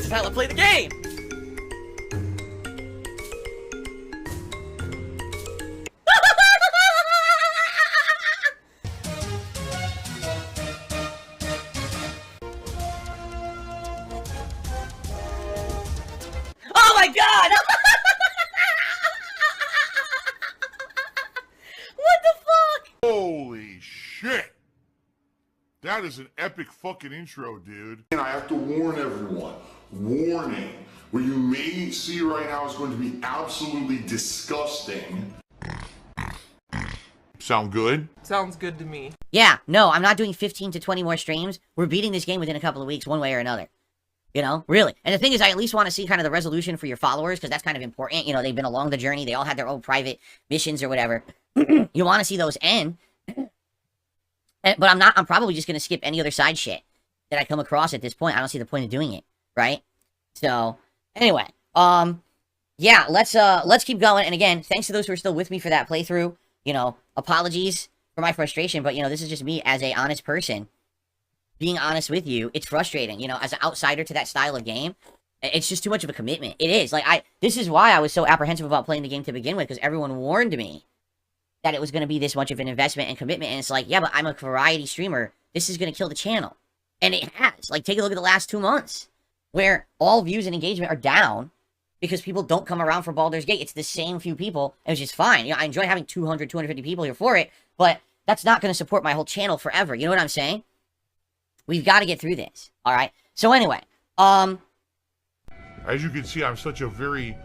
is how I play the game! Oh my god! What the fuck? Holy shit! That is an epic fucking intro, dude. And I have to warn everyone. Warning. What you may see right now is going to be absolutely disgusting. Sound good? Sounds good to me. Yeah, no, I'm not doing 15 to 20 more streams. We're beating this game within a couple of weeks, one way or another. You know, really. And the thing is, I at least want to see kind of the resolution for your followers, because that's kind of important. You know, they've been along the journey. They all had their own private missions or whatever. You want to see those end. But I'm probably just going to skip any other side shit that I come across at this point. I don't see the point of doing it, right? So, anyway, yeah, let's keep going. And again, thanks to those who are still with me for that playthrough. You know, apologies for my frustration, but, you know, this is just me as a honest person. Being honest with you, it's frustrating, you know, as an outsider to that style of game. It's just too much of a commitment. It is. Like, this is why I was so apprehensive about playing the game to begin with, because everyone warned me that it was going to be this much of an investment and commitment. And it's like, yeah, but I'm a variety streamer. This is going to kill the channel. And it has. Like, take a look at the last 2 months, where all views and engagement are down because people don't come around for Baldur's Gate. It's the same few people, which is fine. You know, I enjoy having 200, 250 people here for it, but that's not going to support my whole channel forever. You know what I'm saying? We've got to get through this, all right? So anyway, as you can see, I'm such a very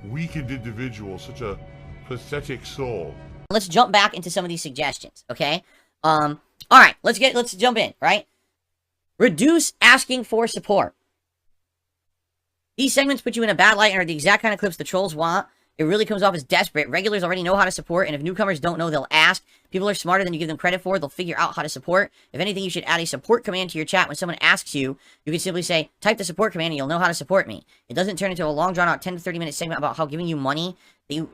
weakened individual, such a pathetic soul. Let's jump back into some of these suggestions, okay? All right, let's jump in, right? Reduce asking for support. These segments put you in a bad light and are the exact kind of clips the trolls want. It really comes off as desperate. Regulars already know how to support, and if newcomers don't know, they'll ask. People are smarter than you give them credit for. They'll figure out how to support. If anything, you should add a support command to your chat. When someone asks you, you can simply say, type the support command and you'll know how to support me. It doesn't turn into a long, drawn-out 10 to 30-minute segment about how giving you money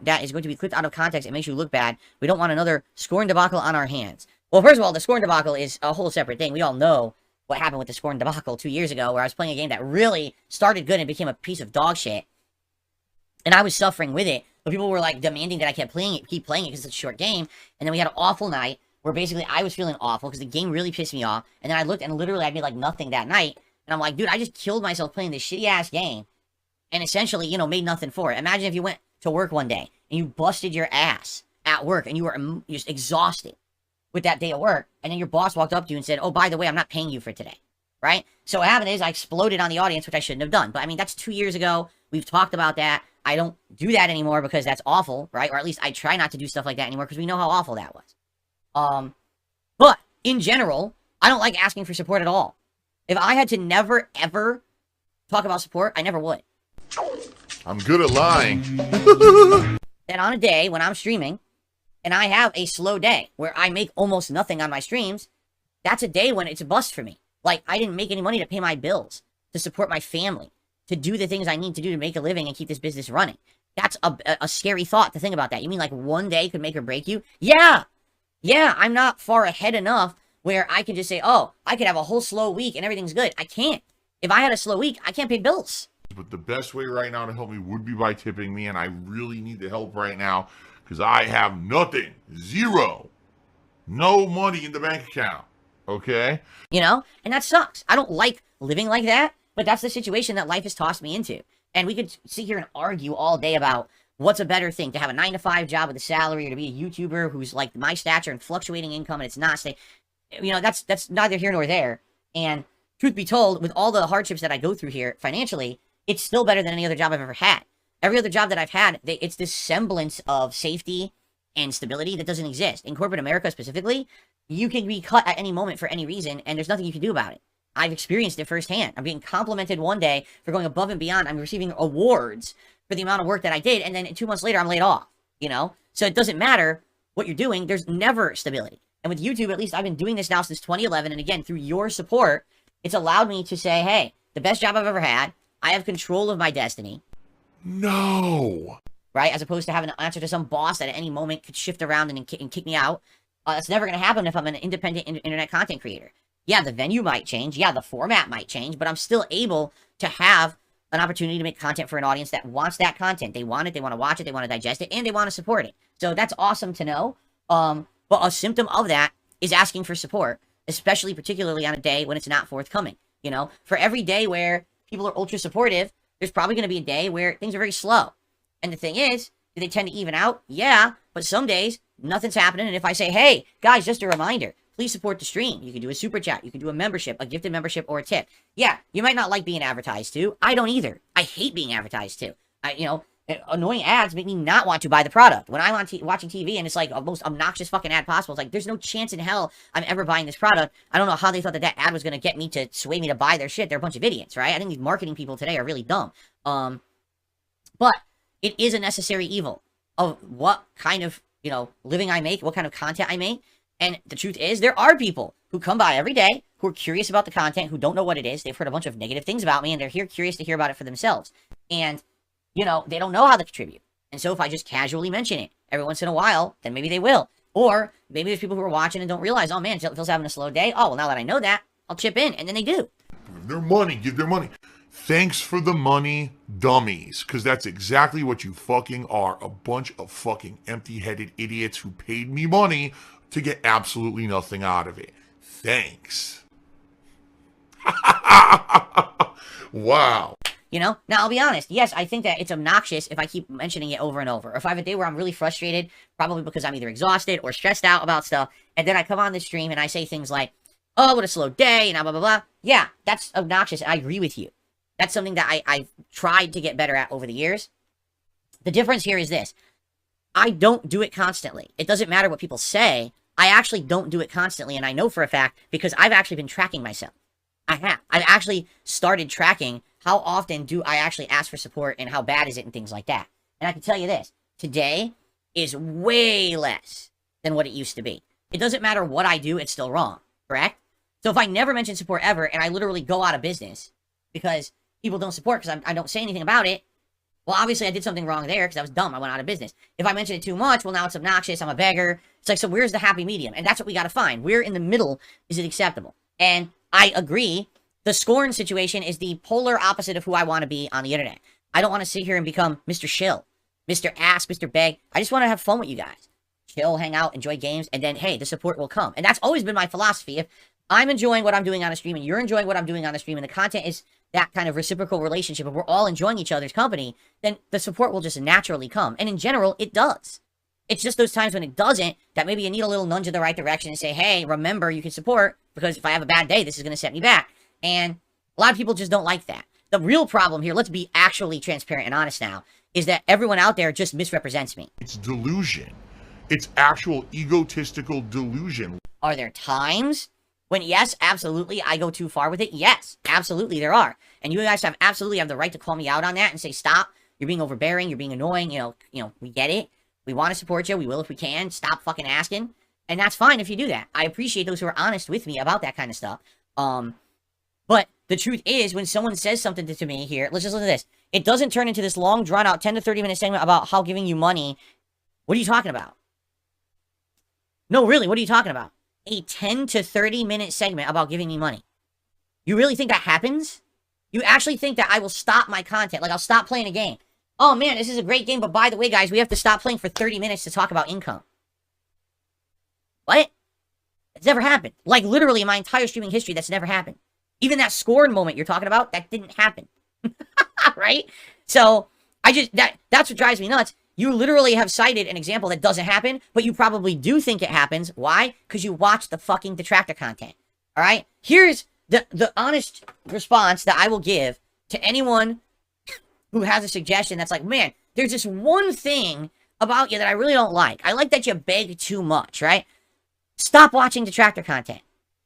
that is going to be clipped out of context. It makes you look bad. We don't want another scorn debacle on our hands. Well, first of all, the scorn debacle is a whole separate thing. We all know what happened with the scorn debacle 2 years ago, where I was playing a game that really started good and became a piece of dog shit. And I was suffering with it. But people were, like, demanding that I keep playing it because it's a short game. And then we had an awful night where basically I was feeling awful because the game really pissed me off. And then I looked and literally I made, like, nothing that night. And I'm like, dude, I just killed myself playing this shitty-ass game. And essentially, you know, made nothing for it. Imagine if you went to work one day and you busted your ass at work and you were just exhausted with that day of work. And then your boss walked up to you and said, oh, by the way, I'm not paying you for today. Right? So what happened is I exploded on the audience, which I shouldn't have done. But, I mean, that's 2 years ago. We've talked about that. I don't do that anymore because that's awful, right? Or at least I try not to do stuff like that anymore because we know how awful that was. But in general, I don't like asking for support at all. If I had to never, ever talk about support, I never would. I'm good at lying. And on a day when I'm streaming and I have a slow day where I make almost nothing on my streams, that's a day when it's a bust for me. Like, I didn't make any money to pay my bills, to support my family, to do the things I need to do to make a living and keep this business running. That's a scary thought to think about that. You mean like one day could make or break you? Yeah! Yeah, I'm not far ahead enough where I can just say, oh, I could have a whole slow week and everything's good. I can't. If I had a slow week, I can't pay bills. But the best way right now to help me would be by tipping me, and I really need the help right now because I have nothing. Zero. No money in the bank account. Okay? You know? And that sucks. I don't like living like that. But that's the situation that life has tossed me into. And we could sit here and argue all day about what's a better thing, to have a 9-to-5 job with a salary or to be a YouTuber who's like my stature and fluctuating income and it's not stay. You know, that's neither here nor there. And truth be told, with all the hardships that I go through here financially, it's still better than any other job I've ever had. Every other job that I've had, it's this semblance of safety and stability that doesn't exist. In corporate America specifically, you can be cut at any moment for any reason and there's nothing you can do about it. I've experienced it firsthand. I'm being complimented one day for going above and beyond. I'm receiving awards for the amount of work that I did, and then 2 months later, I'm laid off, you know? So it doesn't matter what you're doing. There's never stability. And with YouTube, at least I've been doing this now since 2011, and again, through your support, it's allowed me to say, hey, the best job I've ever had. I have control of my destiny. No. Right? As opposed to having to answer to some boss that at any moment could shift around and kick me out. That's never going to happen if I'm an independent internet content creator. Yeah, the venue might change. Yeah, the format might change, but I'm still able to have an opportunity to make content for an audience that wants that content. They want it, they want to watch it, they want to digest it, and they want to support it. So that's awesome to know. But a symptom of that is asking for support, especially particularly on a day when it's not forthcoming. You know, for every day where people are ultra supportive, there's probably going to be a day where things are very slow. And the thing is, do they tend to even out? Yeah, but some days nothing's happening. And if I say, hey, guys, just a reminder, please support the stream. You can do a super chat. You can do a membership, a gifted membership, or a tip. Yeah, you might not like being advertised to. I don't either. I hate being advertised to. Annoying ads make me not want to buy the product. When I'm watching TV and it's like the most obnoxious fucking ad possible, it's like, there's no chance in hell I'm ever buying this product. I don't know how they thought that ad was going to get me to sway me to buy their shit. They're a bunch of idiots, right? I think these marketing people today are really dumb. But it is a necessary evil of what kind of, living I make, what kind of content I make. And the truth is, there are people who come by every day who are curious about the content, who don't know what it is. They've heard a bunch of negative things about me, and they're here curious to hear about it for themselves. And, they don't know how to contribute. And so if I just casually mention it every once in a while, then maybe they will. Or maybe there's people who are watching and don't realize, oh man, Phil's having a slow day. Oh, well, now that I know that, I'll chip in. And then they do. Give their money, give their money. Thanks for the money, dummies. Because that's exactly what you fucking are. A bunch of fucking empty-headed idiots who paid me money to get absolutely nothing out of it. Thanks. Wow. Now I'll be honest. Yes, I think that it's obnoxious if I keep mentioning it over and over. If I have a day where I'm really frustrated, probably because I'm either exhausted or stressed out about stuff, and then I come on the stream and I say things like, oh, what a slow day, and blah, blah, blah. Yeah, that's obnoxious. I agree with you. That's something that I've tried to get better at over the years. The difference here is this. I don't do it constantly. It doesn't matter what people say. I actually don't do it constantly, and I know for a fact because I've actually been tracking myself. I have. I've actually started tracking how often do I actually ask for support and how bad is it and things like that. And I can tell you this. Today is way less than what it used to be. It doesn't matter what I do, it's still wrong. Correct? So if I never mention support ever and I literally go out of business because people don't support because I don't say anything about it, well, obviously I did something wrong there because I was dumb. I went out of business. If I mention it too much, well, now it's obnoxious. I'm a beggar. It's like, so where's the happy medium? And that's what we got to find. Where in the middle is it acceptable? And I agree. The scorn situation is the polar opposite of who I want to be on the internet. I don't want to sit here and become Mr. Shill, Mr. Ask, Mr. Beg. I just want to have fun with you guys. Chill, hang out, enjoy games, and then, hey, the support will come. And that's always been my philosophy. If I'm enjoying what I'm doing on a stream and you're enjoying what I'm doing on a stream and the content is that kind of reciprocal relationship, if we're all enjoying each other's company, then the support will just naturally come. And in general, it does. It's just those times when it doesn't that maybe you need a little nudge in the right direction and say, hey, remember, you can support because if I have a bad day, this is going to set me back. And a lot of people just don't like that. The real problem here, let's be actually transparent and honest now, is that everyone out there just misrepresents me. It's delusion. It's actual egotistical delusion. Are there times when, yes, absolutely, I go too far with it? Yes, absolutely there are. And you guys absolutely have the right to call me out on that and say, stop, you're being overbearing, you're being annoying, we get it. We want to support you, we will if we can. Stop fucking asking. And that's fine if you do that. I appreciate those who are honest with me about that kind of stuff. But the truth is, when someone says something to me here, let's just look at this. It doesn't turn into this long, drawn-out 10 to 30-minute segment about how giving you money. What are you talking about? No, really, what are you talking about? A 10 to 30-minute segment about giving me money. You really think that happens? You actually think that I will stop my content? Like, I'll stop playing a game. Oh, man, this is a great game, but by the way, guys, we have to stop playing for 30 minutes to talk about income. What? It's never happened. Like, literally, in my entire streaming history, that's never happened. Even that scorn moment you're talking about, that didn't happen. Right? So, that's what drives me nuts. You literally have cited an example that doesn't happen, but you probably do think it happens. Why? Because you watch the fucking detractor content. Alright? Here's the honest response that I will give to anyone who has a suggestion that's like, man, there's this one thing about you that I really don't like. I like that you beg too much, right? Stop watching detractor content.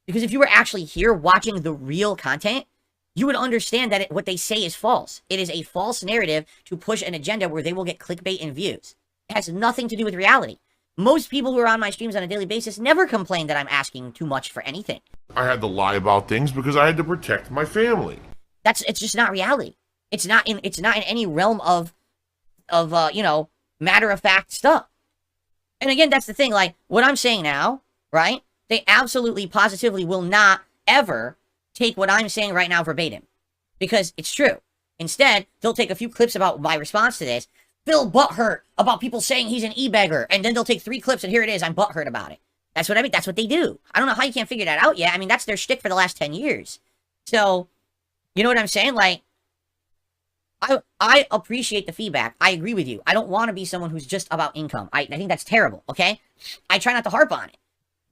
Because if you were actually here watching the real content, you would understand that what they say is false. It is a false narrative to push an agenda where they will get clickbait and views. It has nothing to do with reality. Most people who are on my streams on a daily basis never complain that I'm asking too much for anything. I had to lie about things because I had to protect my family. It's just not reality. It's not in any realm of matter-of-fact stuff. And again, that's the thing, like, what I'm saying now, right? They absolutely, positively will not ever take what I'm saying right now verbatim. Because it's true. Instead, they'll take a few clips about my response to this, Phil butthurt about people saying he's an e-beggar, and then they'll take 3 clips and here it is, I'm butthurt about it. That's what I mean. That's what they do. I don't know how you can't figure that out yet. I mean, that's their shtick for the last 10 years. So, you know what I'm saying? Like, I appreciate the feedback. I agree with you. I don't want to be someone who's just about income. I think that's terrible, okay? I try not to harp on it.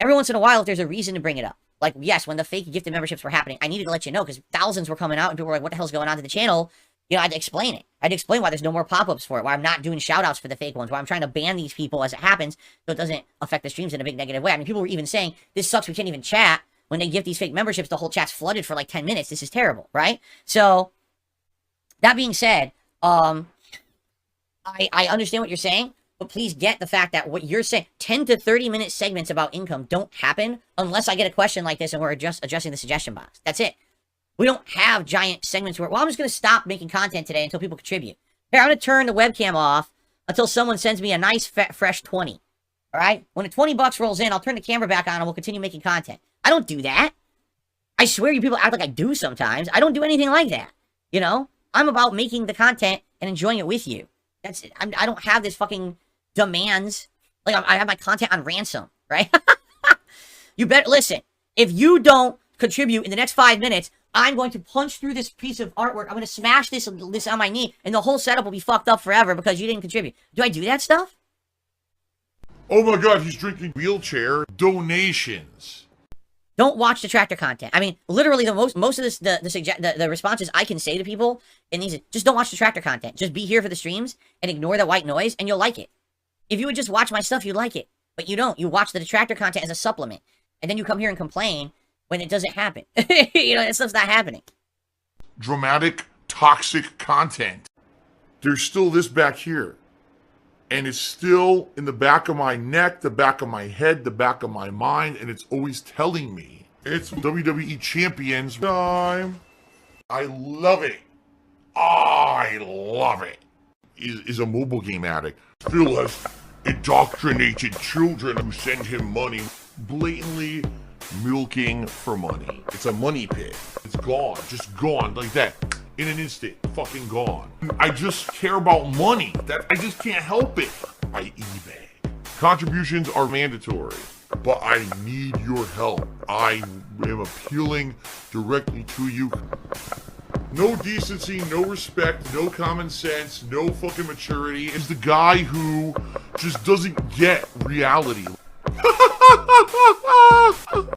Every once in a while, if there's a reason to bring it up. Like, yes, when the fake gifted memberships were happening, I needed to let you know because thousands were coming out and people were like, what the hell's going on to the channel? You know, I had to explain it. I had to explain why there's no more pop-ups for it, why I'm not doing shout-outs for the fake ones, why I'm trying to ban these people as it happens so it doesn't affect the streams in a big negative way. I mean, people were even saying, this sucks, we can't even chat. When they gift these fake memberships, the whole chat's flooded for like 10 minutes. This is terrible, right? So, that being said, I understand what you're saying, but please get the fact that what you're saying, 10 to 30-minute segments about income don't happen unless I get a question like this and we're adjusting the suggestion box. That's it. We don't have giant segments where, well, I'm just going to stop making content today until people contribute. Here, I'm going to turn the webcam off until someone sends me a nice, fresh 20. All right? When the 20 bucks rolls in, I'll turn the camera back on and we'll continue making content. I don't do that. I swear you people act like I do sometimes. I don't do anything like that. You know? I'm about making the content and enjoying it with you. That's it. I don't have this fucking demands. Like, I have my content on ransom, right? You better listen. If you don't contribute in the next 5 minutes, I'm going to punch through this piece of artwork. I'm going to smash this on my knee, and the whole setup will be fucked up forever because you didn't contribute. Do I do that stuff? Oh my god, he's drinking wheelchair donations. Don't watch the tractor content. I mean, literally, most of this, the responses I can say to people in these, just don't watch the tractor content. Just be here for the streams and ignore the white noise, and you'll like it. If you would just watch my stuff, you'd like it. But you don't. You watch the detractor content as a supplement, and then you come here and complain when it doesn't happen. You know, that stuff's not happening. Dramatic, toxic content. There's still this back here. And it's still in the back of my neck, the back of my head, the back of my mind, and it's always telling me it's WWE Champions time. I love it. I love it. Is a mobile game addict. Phil has indoctrinated children who send him money, blatantly milking for money. It's a money pit. It's gone, just gone like that. In an instant, fucking gone. I just care about money. That I just can't help it. I eBay. Contributions are mandatory, but I need your help. I am appealing directly to you. No decency, no respect, no common sense, no fucking maturity. Is the guy who just doesn't get reality.